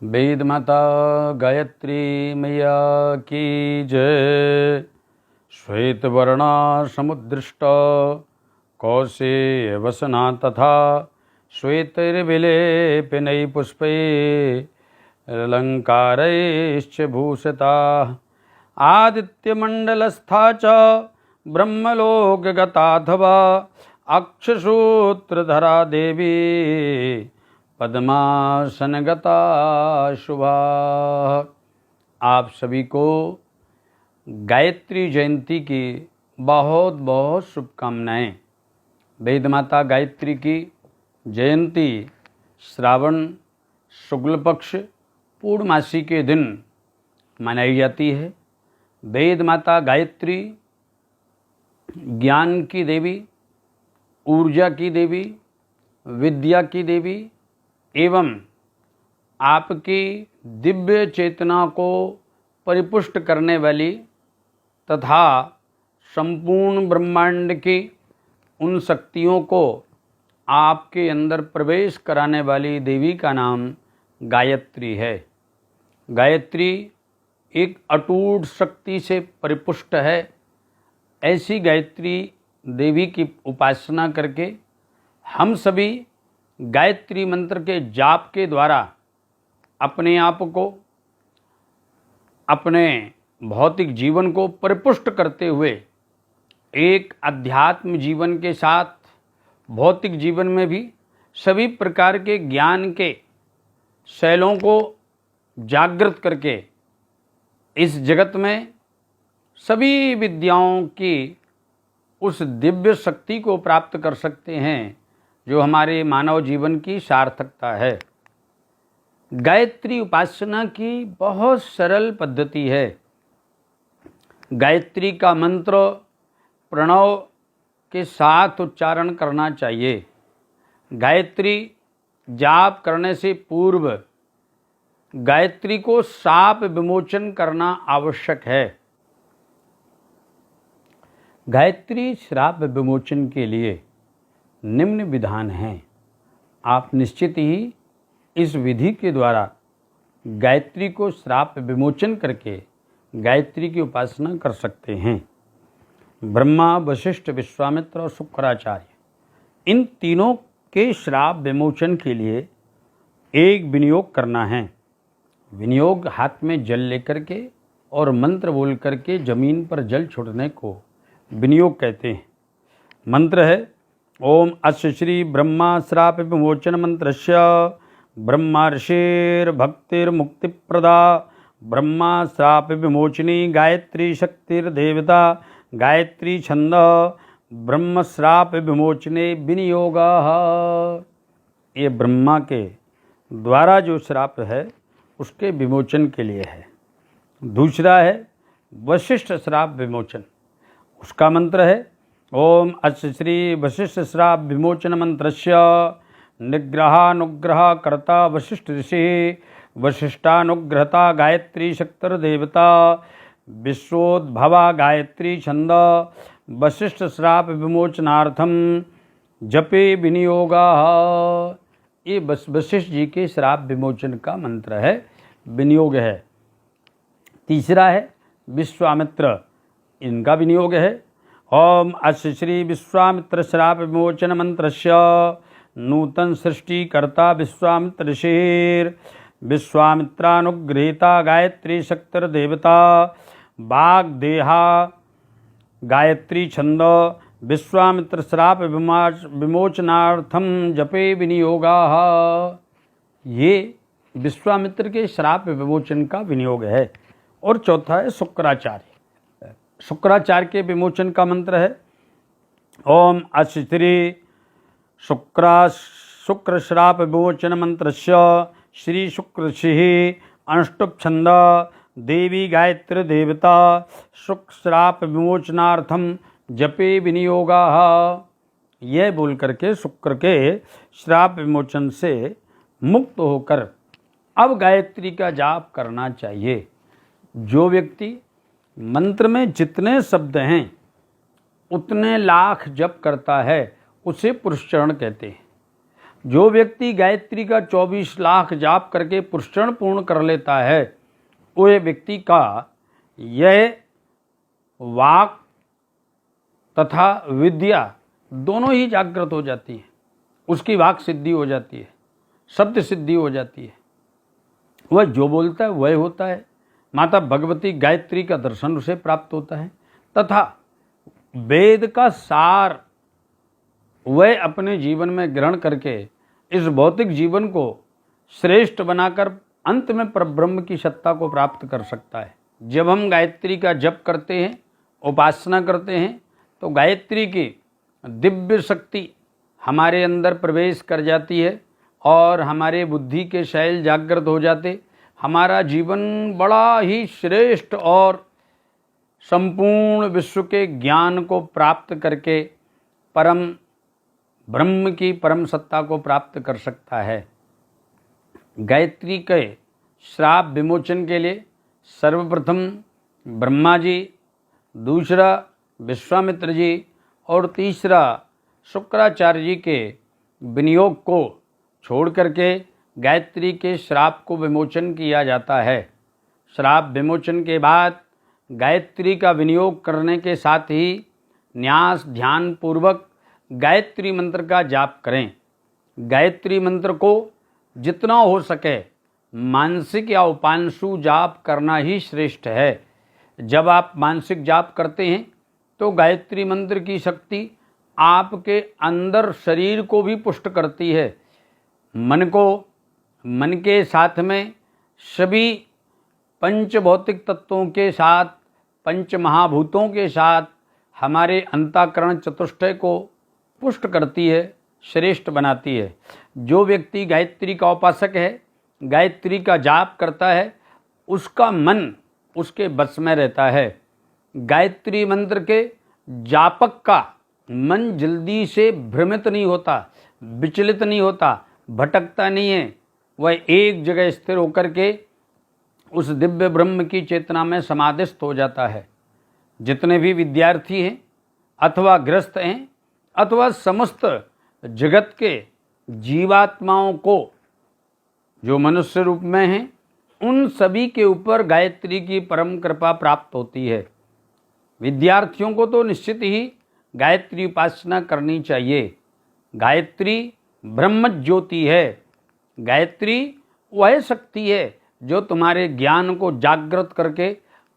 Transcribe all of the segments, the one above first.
वेद माता गायत्री मैया की जय। श्वेत वर्णा समुद्दृष्ट कौशेय वसना तथा श्वेतैर्विलेपनैः पुष्पैरलङ्कारैश्च भूषिता आदित्यमण्डलस्था च ब्रह्मलोकगताथवा अक्षसूत्रधरा देवी पद्मासनगता शुभा। आप सभी को गायत्री जयंती की बहुत बहुत शुभकामनाएं। वेद माता गायत्री की जयंती श्रावण शुक्ल पक्ष पूर्णमासी के दिन मनाई जाती है। वेद माता गायत्री ज्ञान की देवी, ऊर्जा की देवी, विद्या की देवी एवं आपकी दिव्य चेतना को परिपुष्ट करने वाली तथा संपूर्ण ब्रह्मांड की उन शक्तियों को आपके अंदर प्रवेश कराने वाली देवी का नाम गायत्री है। गायत्री एक अटूट शक्ति से परिपुष्ट है। ऐसी गायत्री देवी की उपासना करके हम सभी गायत्री मंत्र के जाप के द्वारा अपने आप को, अपने भौतिक जीवन को परिपुष्ट करते हुए एक अध्यात्म जीवन के साथ भौतिक जीवन में भी सभी प्रकार के ज्ञान के शैलों को जागृत करके इस जगत में सभी विद्याओं की उस दिव्य शक्ति को प्राप्त कर सकते हैं जो हमारे मानव जीवन की सार्थकता है। गायत्री उपासना की बहुत सरल पद्धति है। गायत्री का मंत्र प्रणव के साथ उच्चारण करना चाहिए। गायत्री जाप करने से पूर्व गायत्री को शाप विमोचन करना आवश्यक है। गायत्री श्राप विमोचन के लिए निम्न विधान हैं। आप निश्चित ही इस विधि के द्वारा गायत्री को श्राप विमोचन करके गायत्री की उपासना कर सकते हैं। ब्रह्मा, वशिष्ठ, विश्वामित्र और शुक्राचार्य, इन तीनों के श्राप विमोचन के लिए एक विनियोग करना है। विनियोग हाथ में जल लेकर के और मंत्र बोल करके जमीन पर जल छोड़ने को विनियोग कहते हैं। मंत्र है ओम अस्य श्री ब्रह्मा श्राप विमोचन मंत्रस्य ब्रह्मर्षिर्भक्तिर्मुक्तिप्रदा ब्रह्मा श्राप विमोचिनी गायत्री शक्तिर्देवता गायत्री छंद ब्रह्म श्राप विमोचने विनियोगः। ये ब्रह्मा के द्वारा जो श्राप है उसके विमोचन के लिए है। दूसरा है वशिष्ठ श्राप विमोचन। उसका मंत्र है ओम अस्य श्री वशिष्ठ श्राप विमोचन मंत्रस्य निग्रहानुग्रह कर्ता वशिष्ठ ऋषि वशिष्ठानुग्रहता गायत्री शक्तिर्देवता विश्वोद्भवा गायत्री छंद वशिष्ठ श्राप विमोचनार्थम जपे विनियोगः। ये वशिष्ठ जी के श्राप विमोचन का मंत्र है, विनियोग है। तीसरा है विश्वामित्र, इनका विनियोग है ओम अस्य श्री विश्वामित्र श्राप विमोचन मंत्रस्य नूतन सृष्टिकर्ता विश्वामित्र ऋषिर् विश्वामित्रानुगृहीता गायत्री शक्तिर्देवता वाग्देहा गायत्री छंद विश्वामित्र श्राप विमोचनार्थम जपे विनियोगः। ये विश्वामित्र के श्राप विमोचन का विनियोग है। और चौथा है शुक्राचार्य। शुक्राचार्य के विमोचन का मंत्र है ओम अस्य श्री शुक्र श्राप विमोचन मंत्रस्य श्री शुक्र ऋषि अनुष्टुप छंद देवी गायत्री देवता शुक्र श्राप विमोचनार्थम जपे विनियोगः। यह बोल करके शुक्र के श्राप विमोचन से मुक्त होकर अब गायत्री का जाप करना चाहिए। जो व्यक्ति मंत्र में जितने शब्द हैं उतने लाख जप करता है उसे पुरुषचरण कहते हैं। जो व्यक्ति गायत्री का 24 लाख जाप करके पुष्करण पूर्ण कर लेता है, वह व्यक्ति का यह वाक तथा विद्या दोनों ही जागृत हो जाती है। उसकी वाक सिद्धि हो जाती है, शब्द सिद्धि हो जाती है। वह जो बोलता है वह होता है। माता भगवती गायत्री का दर्शन उसे प्राप्त होता है तथा वेद का सार वह अपने जीवन में ग्रहण करके इस भौतिक जीवन को श्रेष्ठ बनाकर अंत में परब्रह्म की सत्ता को प्राप्त कर सकता है। जब हम गायत्री का जप करते हैं, उपासना करते हैं, तो गायत्री की दिव्य शक्ति हमारे अंदर प्रवेश कर जाती है और हमारे बुद्धि के शैल जागृत हो जाते। हमारा जीवन बड़ा ही श्रेष्ठ और संपूर्ण विश्व के ज्ञान को प्राप्त करके परम ब्रह्म की परम सत्ता को प्राप्त कर सकता है। गायत्री के श्राप विमोचन के लिए सर्वप्रथम ब्रह्मा जी, दूसरा विश्वामित्र जी और तीसरा शुक्राचार्य जी के विनियोग को छोड़ करके गायत्री के श्राप को विमोचन किया जाता है। श्राप विमोचन के बाद गायत्री का विनियोग करने के साथ ही न्यास ध्यान पूर्वक गायत्री मंत्र का जाप करें। गायत्री मंत्र को जितना हो सके मानसिक या उपांशु जाप करना ही श्रेष्ठ है। जब आप मानसिक जाप करते हैं तो गायत्री मंत्र की शक्ति आपके अंदर शरीर को भी पुष्ट करती है। मन के साथ में सभी पंच भौतिक तत्वों के साथ, पंच महाभूतों के साथ हमारे अंतःकरण चतुष्टय को पुष्ट करती है, श्रेष्ठ बनाती है। जो व्यक्ति गायत्री का उपासक है, गायत्री का जाप करता है, उसका मन उसके बस में रहता है। गायत्री मंत्र के जापक का मन जल्दी से भ्रमित नहीं होता, विचलित नहीं होता, भटकता नहीं है। वह एक जगह स्थिर होकर के उस दिव्य ब्रह्म की चेतना में समाधिस्थ हो जाता है। जितने भी विद्यार्थी हैं अथवा गृहस्थ हैं अथवा समस्त जगत के जीवात्माओं को जो मनुष्य रूप में हैं, उन सभी के ऊपर गायत्री की परम कृपा प्राप्त होती है। विद्यार्थियों को तो निश्चित ही गायत्री उपासना करनी चाहिए। गायत्री ब्रह्म ज्योति है। गायत्री वह शक्ति है जो तुम्हारे ज्ञान को जागृत करके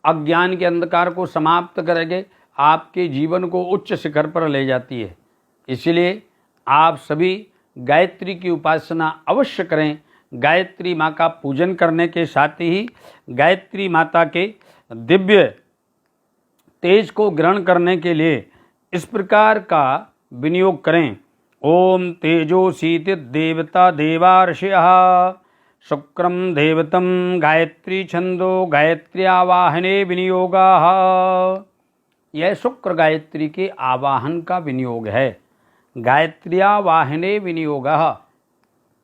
अज्ञान के अंधकार को समाप्त करके आपके जीवन को उच्च शिखर पर ले जाती है। इसलिए आप सभी गायत्री की उपासना अवश्य करें। गायत्री माँ का पूजन करने के साथ ही गायत्री माता के दिव्य तेज को ग्रहण करने के लिए इस प्रकार का विनियोग करें। ओम तेजोसीति देवता देवार्षयः शुक्रम देवतम गायत्री छंदो गायत्री आवाहने विनियोगाः। यह शुक्र गायत्री के आवाहन का विनियोग है। गायत्री आवाहने विनियोगः।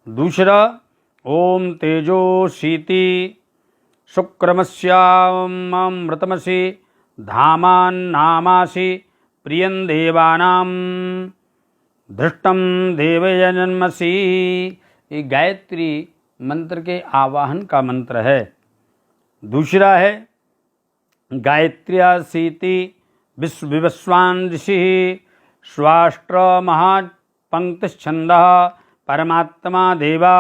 दूसरा ओम तेजोसीति शुक्रमस्यामृतमसि धामान्नामासि प्रियं देवानां धृष्टं देवयजन्मसि। ये गायत्री मंत्र के आवाहन का मंत्र है। दूसरा है गायत्र्यासीति विश्वान् ऋषिः स्वाष्ट्र महापंक्तिश्छन्दः परमात्मा देवा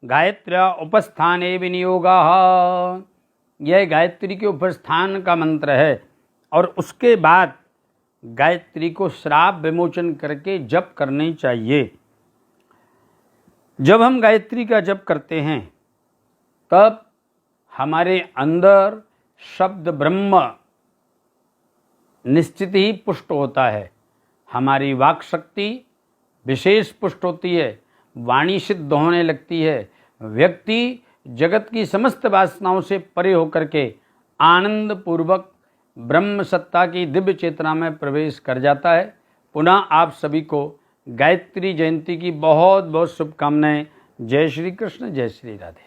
गायत्र्या उपस्थाने विनियोगाः। यह गायत्री के उपस्थान का मंत्र है और उसके बाद गायत्री को श्राप विमोचन करके जप करनी चाहिए। जब हम गायत्री का जप करते हैं तब हमारे अंदर शब्द ब्रह्म निश्चित ही पुष्ट होता है। हमारी वाक शक्ति विशेष पुष्ट होती है, वाणी सिद्ध होने लगती है। व्यक्ति जगत की समस्त वासनाओं से परे होकर के आनंद पूर्वक ब्रह्म सत्ता की दिव्य चेतना में प्रवेश कर जाता है। पुनः आप सभी को गायत्री जयंती की बहुत बहुत शुभकामनाएं। जय श्री कृष्ण, जय श्री राधे।